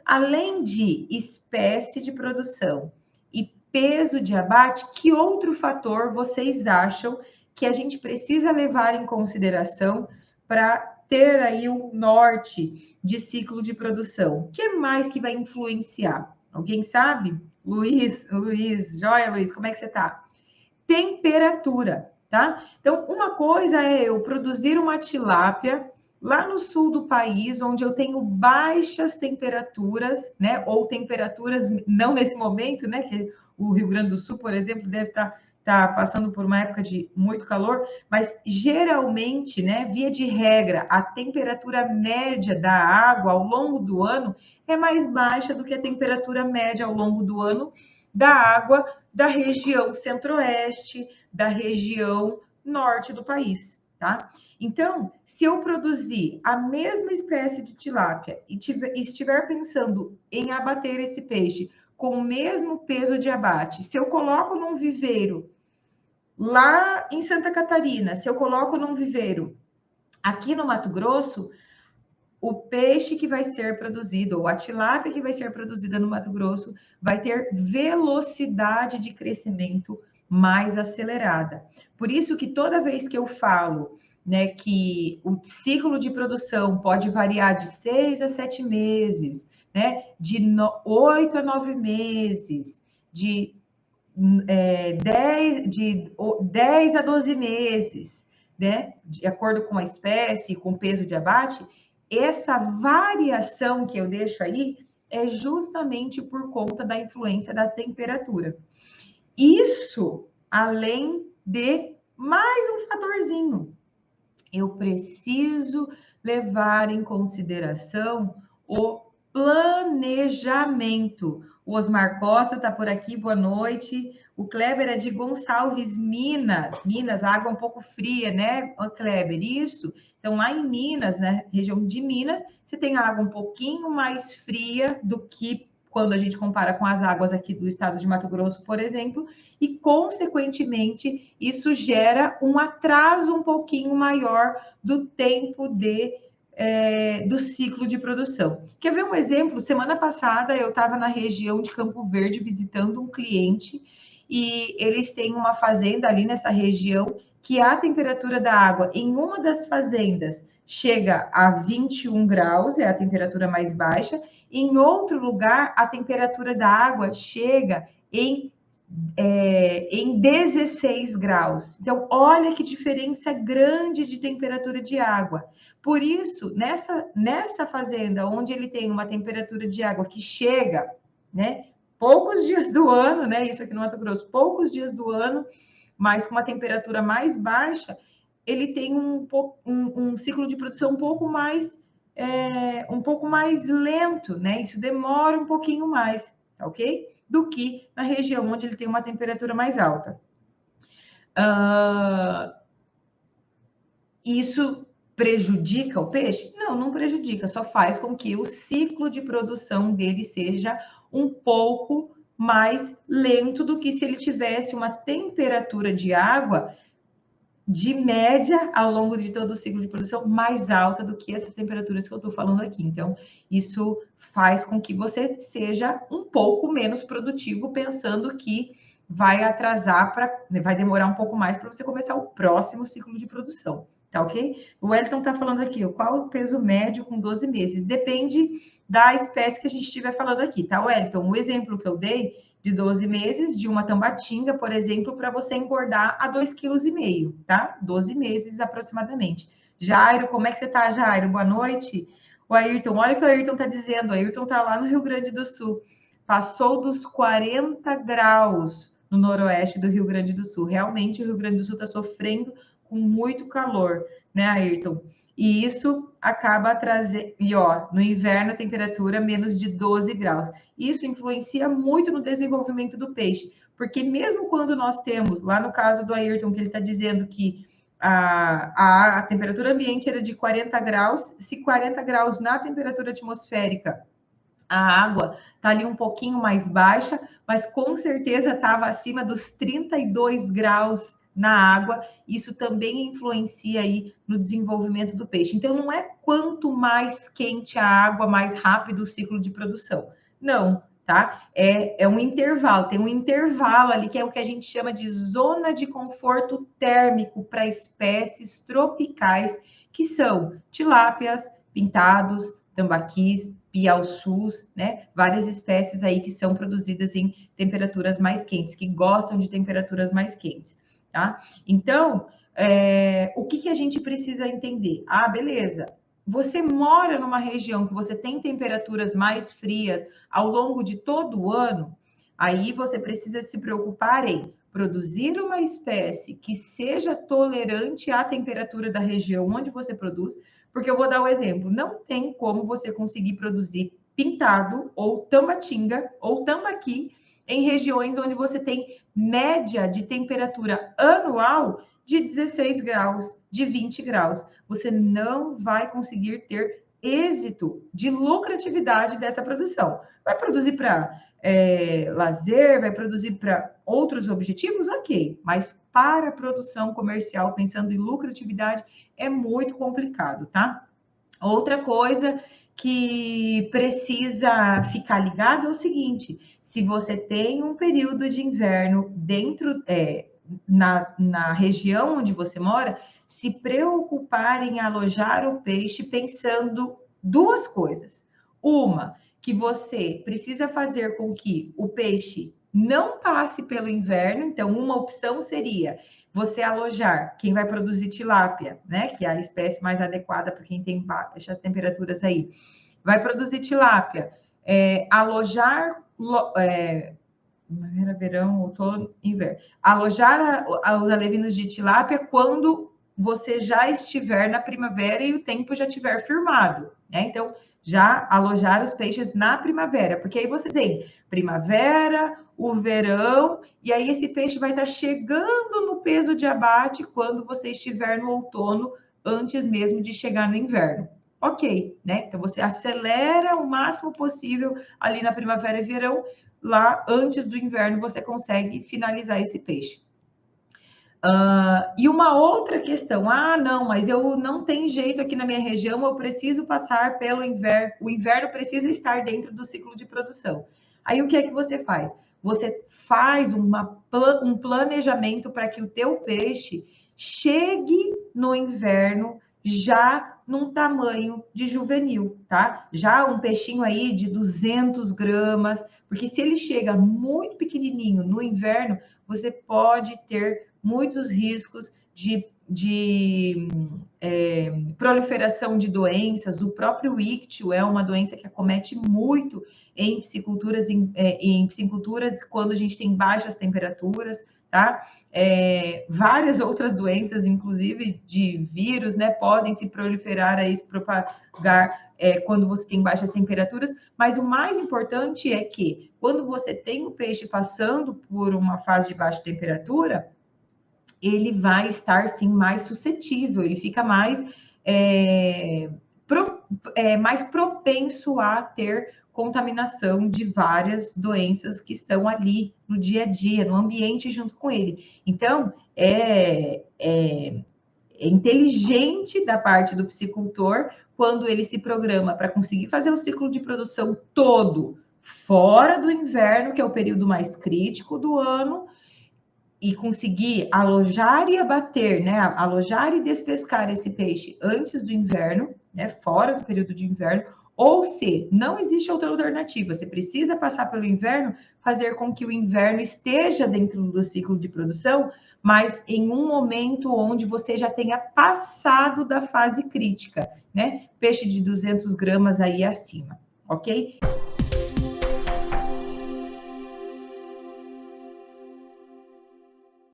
Além de espécie de produção e peso de abate, que outro fator vocês acham que a gente precisa levar em consideração para ter aí um norte de ciclo de produção? O que mais que vai influenciar? Alguém sabe? Luiz, joia, Luiz, como é que você está? Temperatura, tá? Então, uma coisa é eu produzir uma tilápia lá no sul do país, onde eu tenho baixas temperaturas, né? Ou temperaturas, não nesse momento, né? Que o Rio Grande do Sul, por exemplo, deve estar passando por uma época de muito calor, mas geralmente, né? Via de regra, a temperatura média da água ao longo do ano é mais baixa do que a temperatura média ao longo do ano da água da região centro-oeste, da região norte do país, tá? Então, se eu produzir a mesma espécie de tilápia e estiver pensando em abater esse peixe com o mesmo peso de abate, se eu coloco num viveiro lá em Santa Catarina, se eu coloco num viveiro aqui no Mato Grosso, o peixe que vai ser produzido, ou a tilápia que vai ser produzida no Mato Grosso, vai ter velocidade de crescimento mais acelerada. Por isso que toda vez que eu falo, né, que o ciclo de produção pode variar de 6 a 7 meses, né, de 8 a 9 meses, de 10 a 12 meses, né, de acordo com a espécie, com o peso de abate, essa variação que eu deixo aí é justamente por conta da influência da temperatura. Isso, além de mais um fatorzinho, eu preciso levar em consideração o planejamento. O Osmar Costa está por aqui, boa noite. O Kleber é de Gonçalves, Minas. Minas, a água é um pouco fria, né, Kleber? Isso. Então, lá em Minas, né, região de Minas, você tem a água um pouquinho mais fria do que quando a gente compara com as águas aqui do estado de Mato Grosso, por exemplo, e, consequentemente, isso gera um atraso um pouquinho maior do tempo do ciclo de produção. Quer ver um exemplo? Semana passada eu estava na região de Campo Verde visitando um cliente e eles têm uma fazenda ali nessa região que a temperatura da água em uma das fazendas chega a 21 graus, é a temperatura mais baixa, em outro lugar a temperatura da água chega em 16 graus. Então, olha que diferença grande de temperatura de água. Por isso, nessa fazenda, onde ele tem uma temperatura de água que chega, né, poucos dias do ano, né, isso aqui no Mato Grosso, poucos dias do ano, mas com uma temperatura mais baixa, ele tem um ciclo de produção um pouco mais lento, né? Isso demora um pouquinho mais, tá ok? Do que na região onde ele tem uma temperatura mais alta. Isso prejudica o peixe? Não, não prejudica, só faz com que o ciclo de produção dele seja um pouco mais lento do que se ele tivesse uma temperatura de água de média ao longo de todo o ciclo de produção mais alta do que essas temperaturas que eu estou falando aqui. Então, isso faz com que você seja um pouco menos produtivo, pensando que vai atrasar, vai demorar um pouco mais para você começar o próximo ciclo de produção, tá ok? O Wellington está falando aqui, qual o peso médio com 12 meses? Depende da espécie que a gente estiver falando aqui, tá, Wellington? O exemplo que eu dei de 12 meses de uma tambatinga, por exemplo, para você engordar a 2,5 kg, tá? 12 meses aproximadamente. Jairo, como é que você tá, Jairo? Boa noite. O Ayrton, olha o que o Ayrton tá dizendo. O Ayrton tá lá no Rio Grande do Sul. Passou dos 40 graus no noroeste do Rio Grande do Sul. Realmente, o Rio Grande do Sul está sofrendo com muito calor, né, Ayrton? E isso acaba trazendo... E, ó, no inverno, a temperatura menos de 12 graus. Isso influencia muito no desenvolvimento do peixe, porque mesmo quando nós temos, lá no caso do Ayrton, que ele está dizendo que a temperatura ambiente era de 40 graus, se 40 graus na temperatura atmosférica, a água está ali um pouquinho mais baixa, mas com certeza estava acima dos 32 graus na água, isso também influencia aí no desenvolvimento do peixe. Então, não é quanto mais quente a água, mais rápido o ciclo de produção. Não, tá? É um intervalo, tem um intervalo ali que é o que a gente chama de zona de conforto térmico para espécies tropicais, que são tilápias, pintados, tambaquis, piauçus, né? Várias espécies aí que são produzidas em temperaturas mais quentes, que gostam de temperaturas mais quentes, tá? Então, o que a gente precisa entender? Ah, beleza. Você mora numa região que você tem temperaturas mais frias ao longo de todo o ano, aí você precisa se preocupar em produzir uma espécie que seja tolerante à temperatura da região onde você produz, porque eu vou dar um exemplo, não tem como você conseguir produzir pintado ou tambatinga ou tambaqui em regiões onde você tem média de temperatura anual de 16 graus, de 20 graus. Você não vai conseguir ter êxito de lucratividade dessa produção. Vai produzir para lazer, vai produzir para outros objetivos? Ok, mas para a produção comercial, pensando em lucratividade, é muito complicado, tá? Outra coisa que precisa ficar ligado é o seguinte: se você tem um período de inverno dentro na região onde você mora, se preocupar em alojar o peixe pensando duas coisas. Uma, que você precisa fazer com que o peixe não passe pelo inverno, então uma opção seria você alojar quem vai produzir tilápia, né? Que é a espécie mais adequada para quem tem baixas temperaturas aí. Vai produzir tilápia, alojar primavera, verão, outono, inverno. Alojar os alevinos de tilápia quando você já estiver na primavera e o tempo já estiver firmado, né? Então, já alojar os peixes na primavera, porque aí você tem primavera, o verão, e aí esse peixe vai estar chegando no peso de abate quando você estiver no outono, antes mesmo de chegar no inverno. Ok, né? Então você acelera o máximo possível ali na primavera e verão, lá antes do inverno você consegue finalizar esse peixe. E uma outra questão, não, mas eu não tenho jeito aqui na minha região, eu preciso passar pelo inverno, o inverno precisa estar dentro do ciclo de produção. Aí o que é que você faz? Você faz um planejamento para que o teu peixe chegue no inverno já num tamanho de juvenil, tá? Já um peixinho aí de 200 gramas, porque se ele chega muito pequenininho no inverno, você pode ter muitos riscos de proliferação de doenças. O próprio ictio é uma doença que acomete muito em pisciculturas, em pisciculturas quando a gente tem baixas temperaturas, tá? Várias outras doenças, inclusive de vírus, né, podem se proliferar e se propagar quando você tem baixas temperaturas, mas o mais importante é que quando você tem o peixe passando por uma fase de baixa temperatura, ele vai estar, sim, mais suscetível, ele fica mais propenso a ter contaminação de várias doenças que estão ali no dia a dia, no ambiente junto com ele. Então, é inteligente da parte do piscicultor quando ele se programa para conseguir fazer o ciclo de produção todo fora do inverno, que é o período mais crítico do ano, e conseguir alojar e abater, né? Alojar e despescar esse peixe antes do inverno, né? Fora do período de inverno, ou se não existe outra alternativa, você precisa passar pelo inverno, fazer com que o inverno esteja dentro do ciclo de produção, mas em um momento onde você já tenha passado da fase crítica, né? Peixe de 200 gramas aí acima, ok?